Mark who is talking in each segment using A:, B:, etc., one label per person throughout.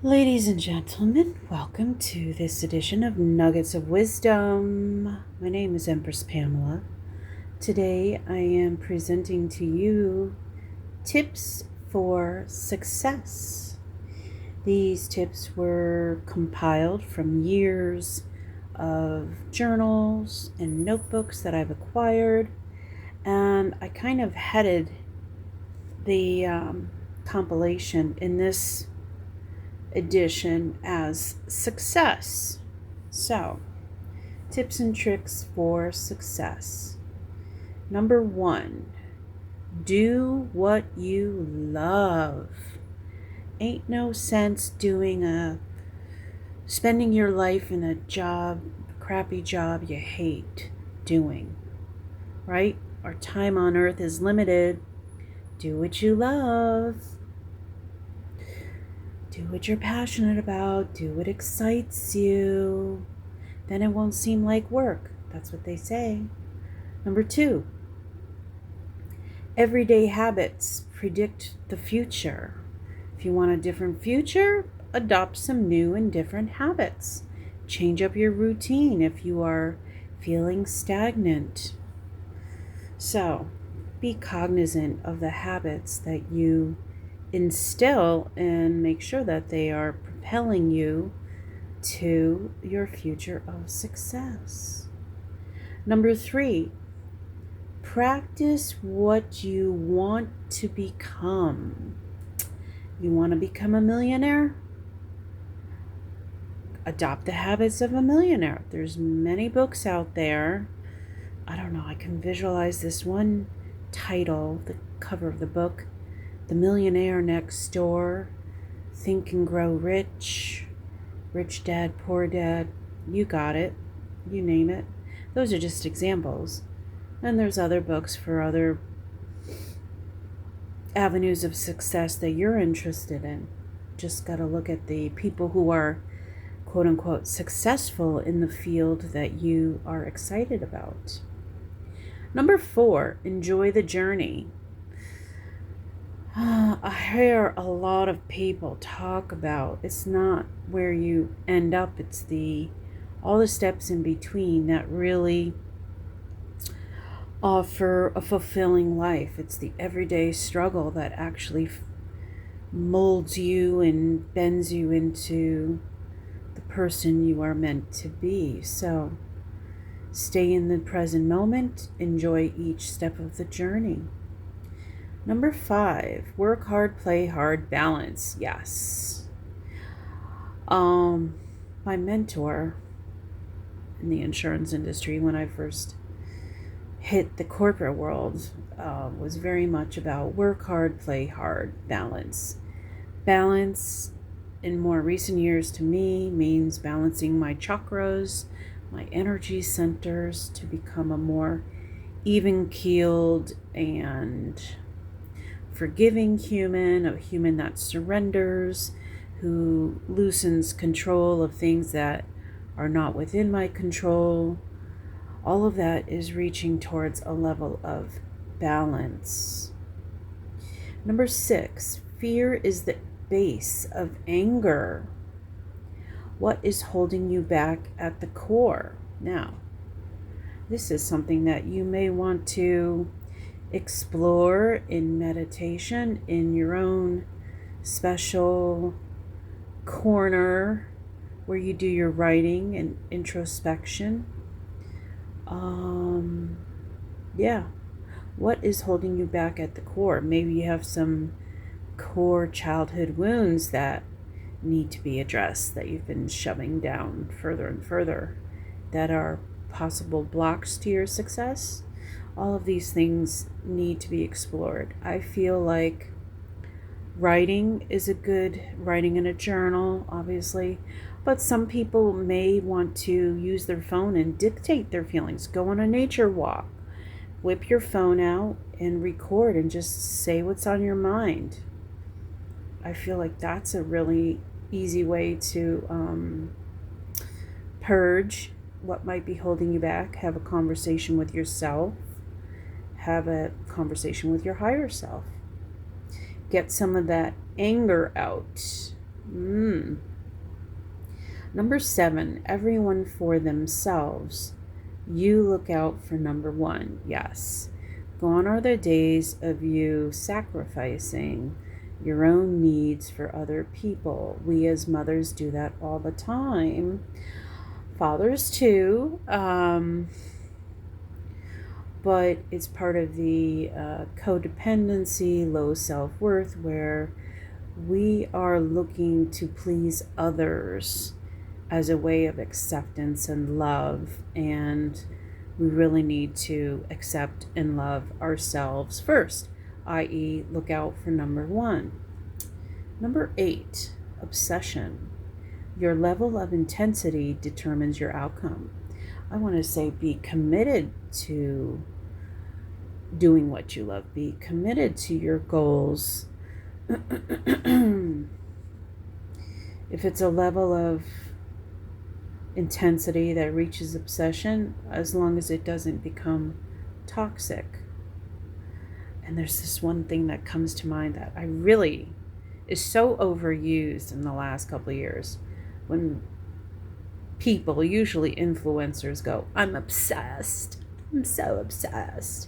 A: Ladies and gentlemen, welcome to this edition of Nuggets of Wisdom. My name is Empress Pamela. Today I am presenting to you tips for success. These tips were compiled from years of journals and notebooks that I've acquired, and I kind of headed the compilation in this edition as success. So, tips and tricks for success. Number 1, do what you love. Ain't no sense spending your life in a crappy job you hate doing, right? Our time on earth is limited. Do what you love. Do what you're passionate about. Do what excites you. Then it won't seem like work. That's what they say. Number 2, everyday habits predict the future. If you want a different future, adopt some new and different habits. Change up your routine if you are feeling stagnant. So, be cognizant of the habits that you instill and make sure that they are propelling you to your future of success. Number 3, practice what you want to become. You want to become a millionaire? Adopt the habits of a millionaire. There's many books out there. I don't know, I can visualize this one title, the cover of the book, The Millionaire Next Door, Think and Grow Rich, Rich Dad, Poor Dad, you got it, you name it. Those are just examples. And there's other books for other avenues of success that you're interested in. Just got to look at the people who are quote unquote successful in the field that you are excited about. Number 4, enjoy the journey. I hear a lot of people talk about it's not where you end up, it's all the steps in between that really offer a fulfilling life. It's the everyday struggle that actually molds you and bends you into the person you are meant to be. So stay in the present moment, enjoy each step of the journey. Number 5, work hard, play hard, balance. Yes. My mentor in the insurance industry when I first hit the corporate world was very much about work hard, play hard, balance. Balance in more recent years to me means balancing my chakras, my energy centers to become a more even-keeled and forgiving human, a human that surrenders, who loosens control of things that are not within my control. All of that is reaching towards a level of balance. Number 6, fear is the base of anger. What is holding you back at the core? Now, this is something that you may want to explore in meditation, in your own special corner where you do your writing and introspection. What is holding you back at the core? Maybe you have some core childhood wounds that need to be addressed, that you've been shoving down further and further, that are possible blocks to your success. All of these things need to be explored. I feel like writing in a journal, obviously, but some people may want to use their phone and dictate their feelings. Go on a nature walk, whip your phone out and record and just say what's on your mind. I feel like that's a really easy way to purge what might be holding you back. Have a conversation with yourself. Have a conversation with your higher self. Get some of that anger out. Number 7, everyone for themselves. You look out for number 1. Yes. Gone are the days of you sacrificing your own needs for other people. We as mothers do that all the time. Fathers too. But it's part of the codependency, low self-worth, where we are looking to please others as a way of acceptance and love, and we really need to accept and love ourselves first, i.e., look out for number 1. Number 8, obsession. Your level of intensity determines your outcome. I want to say be committed to doing what you love. Be committed to your goals. If it's a level of intensity that reaches obsession, as long as it doesn't become toxic. And there's this one thing that comes to mind that I really is so overused in the last couple of years, when people, usually influencers, go, I'm obsessed. I'm so obsessed.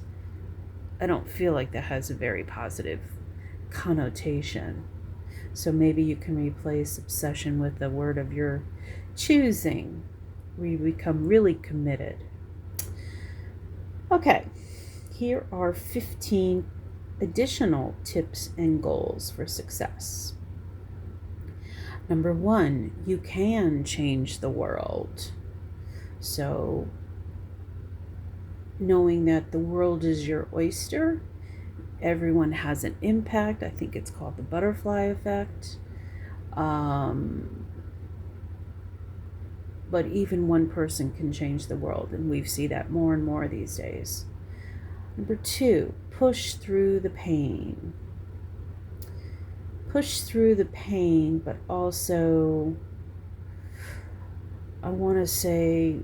A: I don't feel like that has a very positive connotation. So maybe you can replace obsession with a word of your choosing, where you become really committed. Okay, here are 15 additional tips and goals for success. Number 1, you can change the world. So, knowing that the world is your oyster, everyone has an impact. I think it's called the butterfly effect. But even one person can change the world, and we see that more and more these days. Number 2, push through the pain. Push through the pain, but also, I want to say,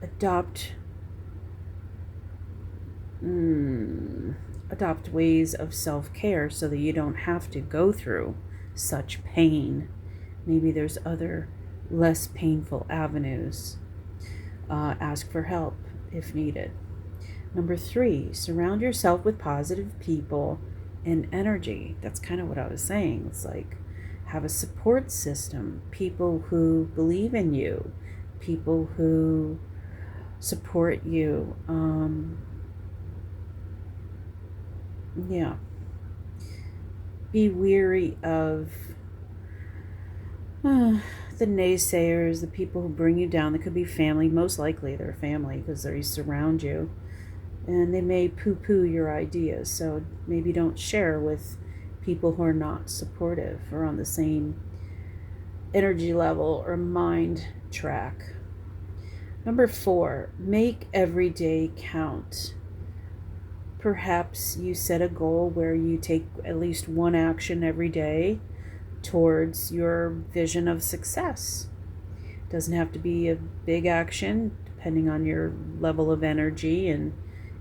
A: adopt ways of self-care so that you don't have to go through such pain. Maybe there's other less painful avenues. Ask for help if needed. Number 3, surround yourself with positive people and energy. That's kind of what I was saying. It's like, have a support system, people who believe in you, people who support you. Be weary of the naysayers, the people who bring you down. They could be family. Most likely they're family, because they surround you, and they may poo-poo your ideas. So maybe don't share with people who are not supportive or on the same energy level or mind track. Number 4, make every day count. Perhaps you set a goal where you take at least one action every day towards your vision of success. It doesn't have to be a big action, depending on your level of energy and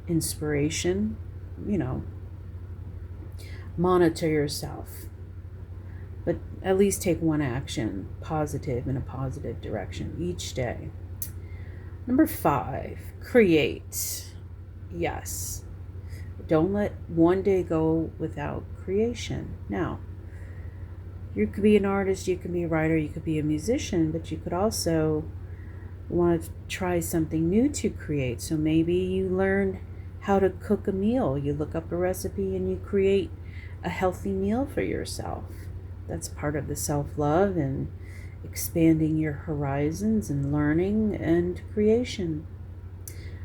A: inspiration. Monitor yourself, but at least take one action positive in a positive direction each day. Number 5, create. Yes. Don't let one day go without creation. Now, you could be an artist, you could be a writer, you could be a musician, but you could also want to try something new to create. So maybe you learn how to cook a meal. You look up a recipe and you create a healthy meal for yourself. That's part of the self-love and expanding your horizons and learning and creation.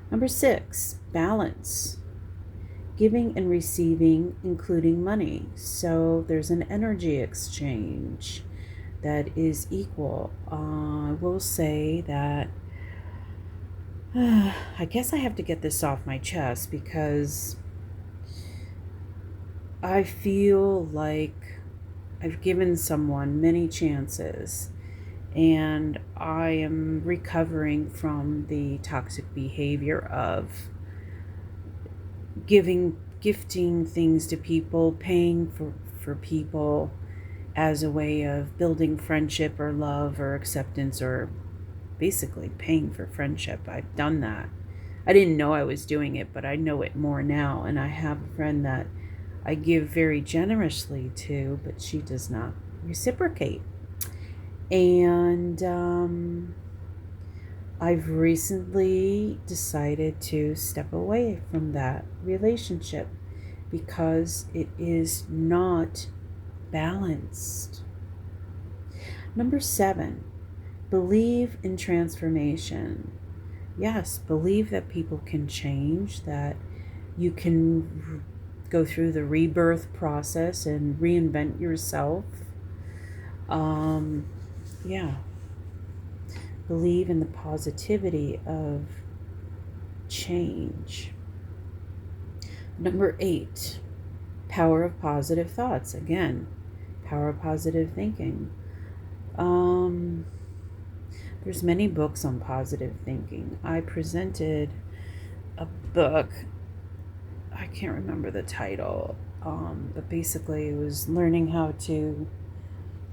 A: Number 6, balance. Giving and receiving, including money. So there's an energy exchange that is equal. I will say that I guess I have to get this off my chest, because I feel like I've given someone many chances, and I am recovering from the toxic behavior of gifting things to people, paying for people, as a way of building friendship or love or acceptance, or basically paying for friendship. I've done that. I didn't know I was doing it, but I know it more now. And I have a friend that I give very generously to, but she does not reciprocate. And I've recently decided to step away from that relationship because it is not balanced. Number 7, believe in transformation. Yes, believe that people can change, that you can go through the rebirth process and reinvent yourself. Yeah. Believe in the positivity of change. Number 8, power of positive thoughts. Again, power of positive thinking. There's many books on positive thinking. I presented a book, I can't remember the title, but basically it was learning how to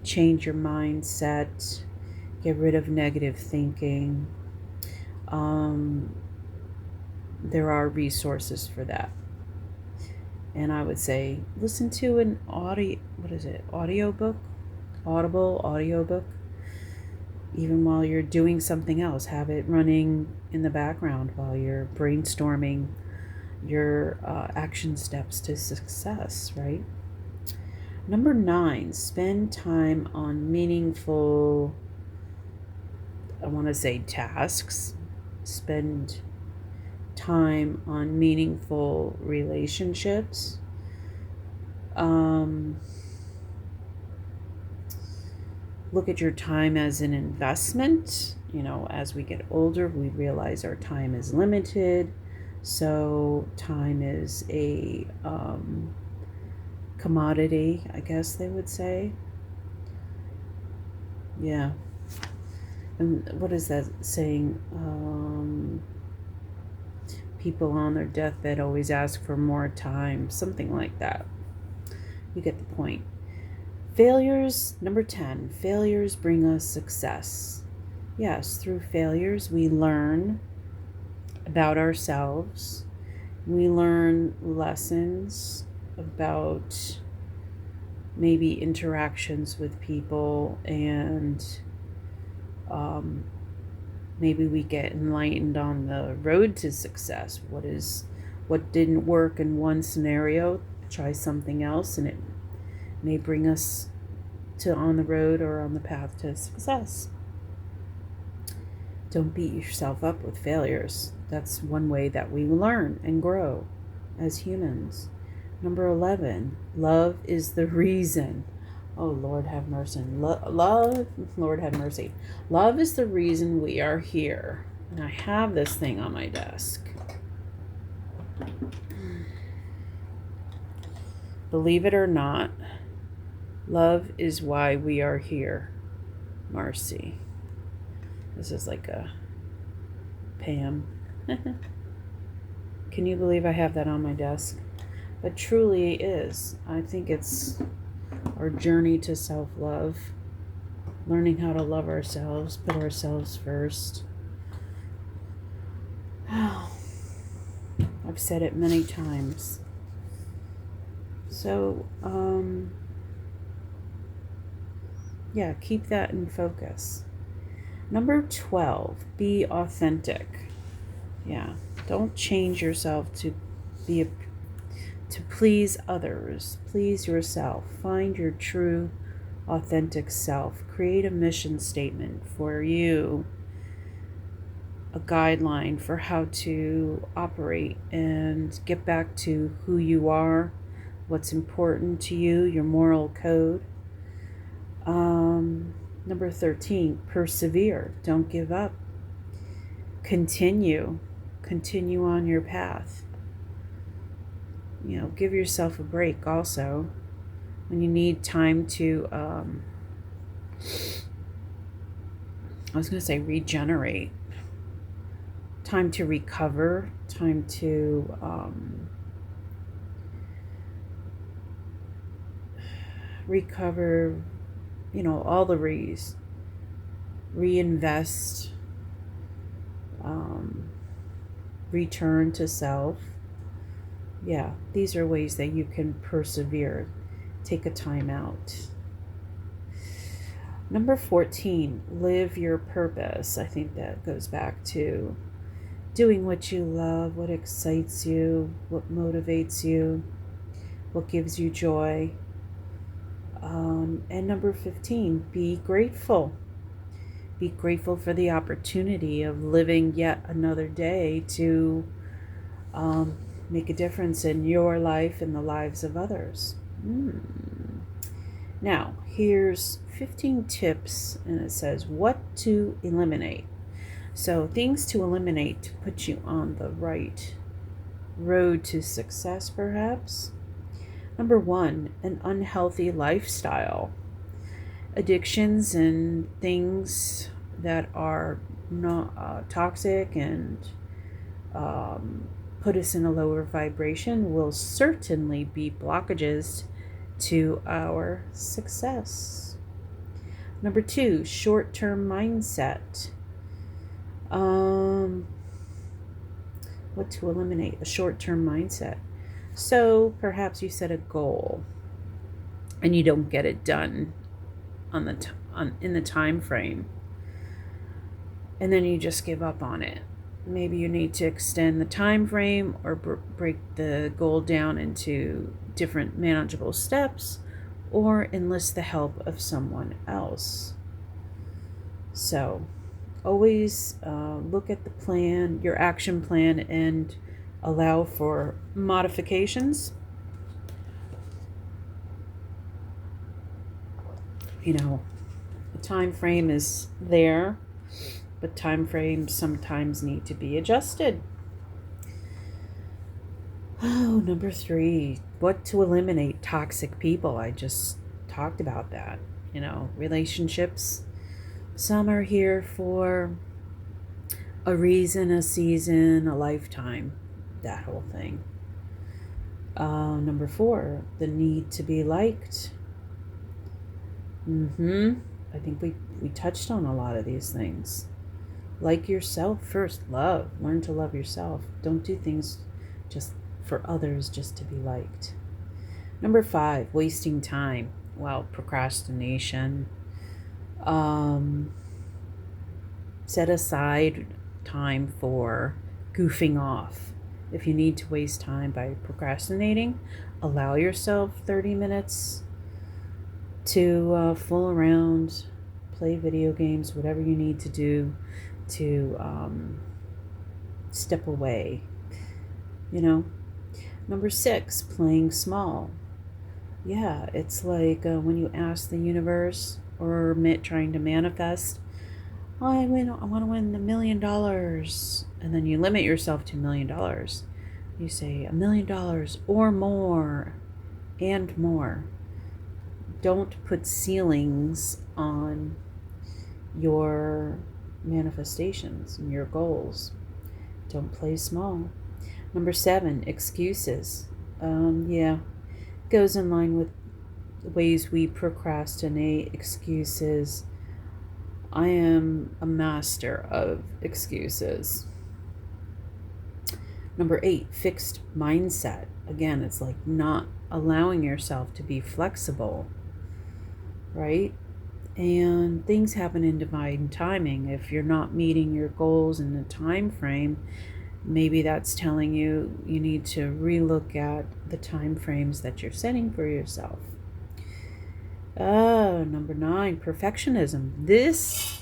A: change your mindset, get rid of negative thinking. There are resources for that. And I would say listen to an audiobook, Audible audiobook, even while you're doing something else. Have it running in the background while you're brainstorming your action steps to success, right? Number 9, spend time on meaningful, I want to say tasks. Spend time on meaningful relationships. Look at your time as an investment. As we get older, we realize our time is limited. So time is a commodity, I guess they would say. Yeah. And what is that saying? People on their deathbed always ask for more time. Something like that. You get the point. Failures, number 10, failures bring us success. Yes, through failures we learn about ourselves. We learn lessons about maybe interactions with people, and maybe we get enlightened on the road to success. What didn't work in one scenario, try something else, and it may bring us to on the road or on the path to success. Don't beat yourself up with failures. That's one way that we learn and grow as humans. Number 11, love is the reason. Oh, Lord have mercy. Lord have mercy. Love is the reason we are here. And I have this thing on my desk. Believe it or not, love is why we are here. Marcy. This is like a Pam. Can you believe I have that on my desk? But truly it is. I think it's our journey to self-love, learning how to love ourselves, put ourselves first. I've said it many times. So, yeah, keep that in focus. Number 12, be authentic. Yeah, don't change yourself to please others. Please yourself. Find your true, authentic self. Create a mission statement for you, a guideline for how to operate and get back to who you are, what's important to you, your moral code. Number 13, persevere. Don't give up. Continue on your path. Give yourself a break also when you need time to, regenerate, time to recover, time to recover all the reinvest, return to self. Yeah, these are ways that you can persevere. Take a time out. Number 14, live your purpose. I think that goes back to doing what you love, what excites you, what motivates you, what gives you joy. And number 15, be grateful. Be grateful for the opportunity of living yet another day to make a difference in your life and the lives of others. Now, here's 15 tips, and it says what to eliminate. So, things to eliminate to put you on the right road to success, perhaps. Number 1, an unhealthy lifestyle. Addictions and things that are not toxic and put us in a lower vibration will certainly be blockages to our success. Number 2, short-term mindset. What to eliminate? A short-term mindset. So perhaps you set a goal and you don't get it done in the time frame, and then you just give up on it. Maybe you need to extend the time frame or break the goal down into different manageable steps, or enlist the help of someone else. So always look at the plan, your action plan, and allow for modifications. The time frame is there, but time frames sometimes need to be adjusted. Number 3, what to eliminate? Toxic people. I just talked about that. Relationships. Some are here for a reason, a season, a lifetime, that whole thing. Number 4, the need to be liked. I think we touched on a lot of these things. Like yourself first. Learn to love yourself. Don't do things just for others just to be liked. Number 5, wasting time. Well, procrastination. Set aside time for goofing off. If you need to waste time by procrastinating, allow yourself 30 minutes to fool around, play video games, whatever you need to do to step away. Number 6, playing small. Yeah, it's like when you ask the universe or trying to manifest, I want to win $1 million, and then you limit yourself to $1 million. You say $1 million or more, and more. Don't put ceilings on your manifestations and your goals. Don't play small. Number 7, excuses. Goes in line with the ways we procrastinate. Excuses. I am a master of excuses. Number 8, fixed mindset. Again, it's like not allowing yourself to be flexible, right? And things happen in divine timing. If you're not meeting your goals in the time frame, maybe that's telling you need to relook at the time frames that you're setting for yourself. Number 9, perfectionism. This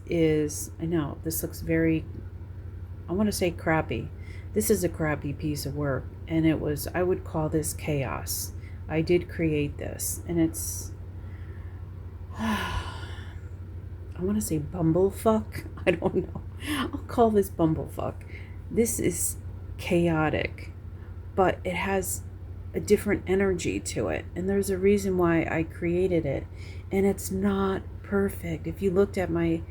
A: is, I know, this looks very, I want to say crappy. This is a crappy piece of work, and I would call this chaos. I did create this, and it's, I want to say bumblefuck. I don't know. I'll call this bumblefuck. This is chaotic, but it has a different energy to it, and there's a reason why I created it, and it's not perfect. If you looked at my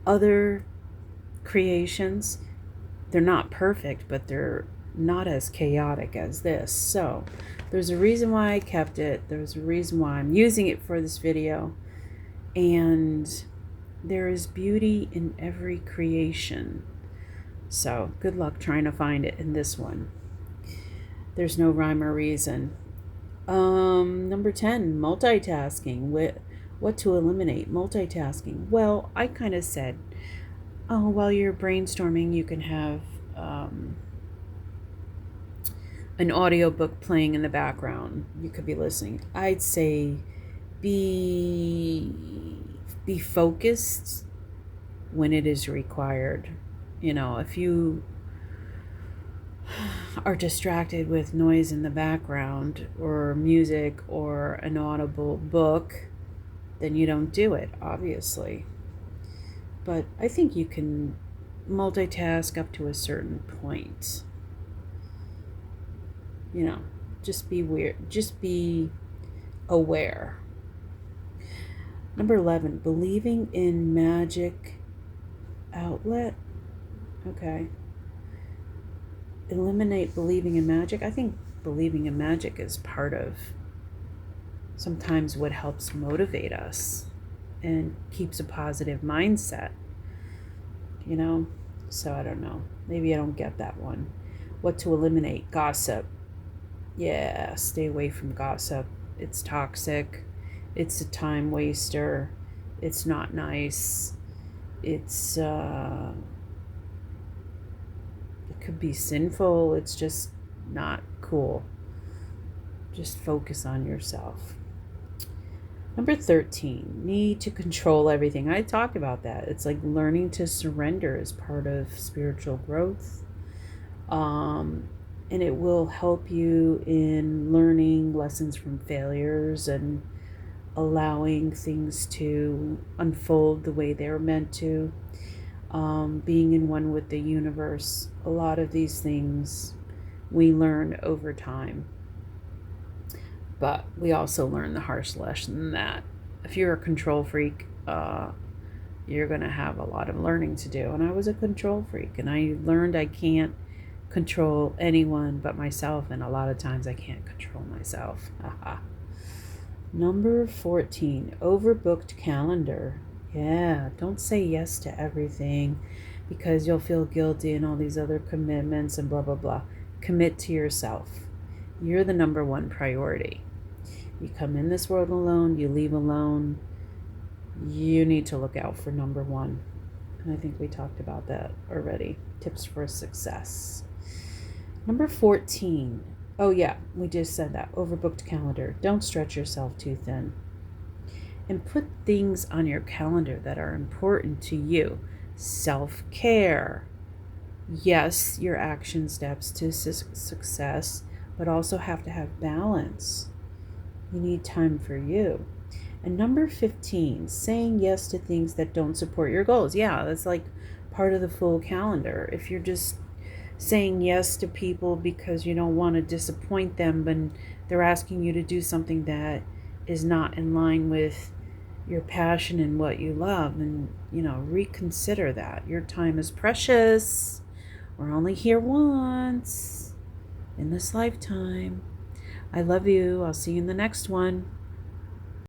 A: other creations, they're not perfect, but they're not as chaotic as this. So there's a reason why I kept it. There's a reason why I'm using it for this video. And there is beauty in every creation. So good luck trying to find it in this one. There's no rhyme or reason. Number 10, multitasking. What to eliminate? Multitasking. Well, I kind of said, oh, while you're brainstorming, you can have an audiobook playing in the background. You could be listening. I'd say be focused when it is required. You know, if you are distracted with noise in the background or music or an audible book, then you don't do it, obviously. But I think you can multitask up to a certain point. You know, just be weird. Just be aware. Number 11, believing in magic outlet. Okay. Eliminate believing in magic. I think believing in magic is part of sometimes what helps motivate us and keeps a positive mindset, you know? So I don't know. Maybe I don't get that one. What to eliminate? Gossip. Yeah, stay away from gossip. It's toxic. It's a time waster. It's not nice. It's it could be sinful. It's just not cool. Just focus on yourself. Number 13, need to control everything. I talked about that. It's like learning to surrender is part of spiritual growth. And it will help you in learning lessons from failures and allowing things to unfold the way they're meant to. Being in one with the universe. A lot of these things we learn over time. But we also learn the harsh lesson that if you're a control freak, you're going to have a lot of learning to do. And I was a control freak, and I learned I can't control anyone but myself, and a lot of times I can't control myself. Number 14, overbooked calendar. Yeah, don't say yes to everything because you'll feel guilty and all these other commitments and blah, blah, blah. Commit to yourself. You're the number one priority. You come in this world alone, you leave alone. You need to look out for number one. And I think we talked about that already. Tips for success. Number 14. Oh yeah, we just said that. Overbooked calendar. Don't stretch yourself too thin. And put things on your calendar that are important to you. Self-care. Yes, your action steps to success, but also have to have balance. You need time for you. And number 15, saying yes to things that don't support your goals. Yeah, that's like part of the full calendar. If you're just saying yes to people because you don't want to disappoint them, but they're asking you to do something that is not in line with your passion and what you love, and reconsider that. Your time is precious. We're only here once in this lifetime. I love you. I'll see you in the next one.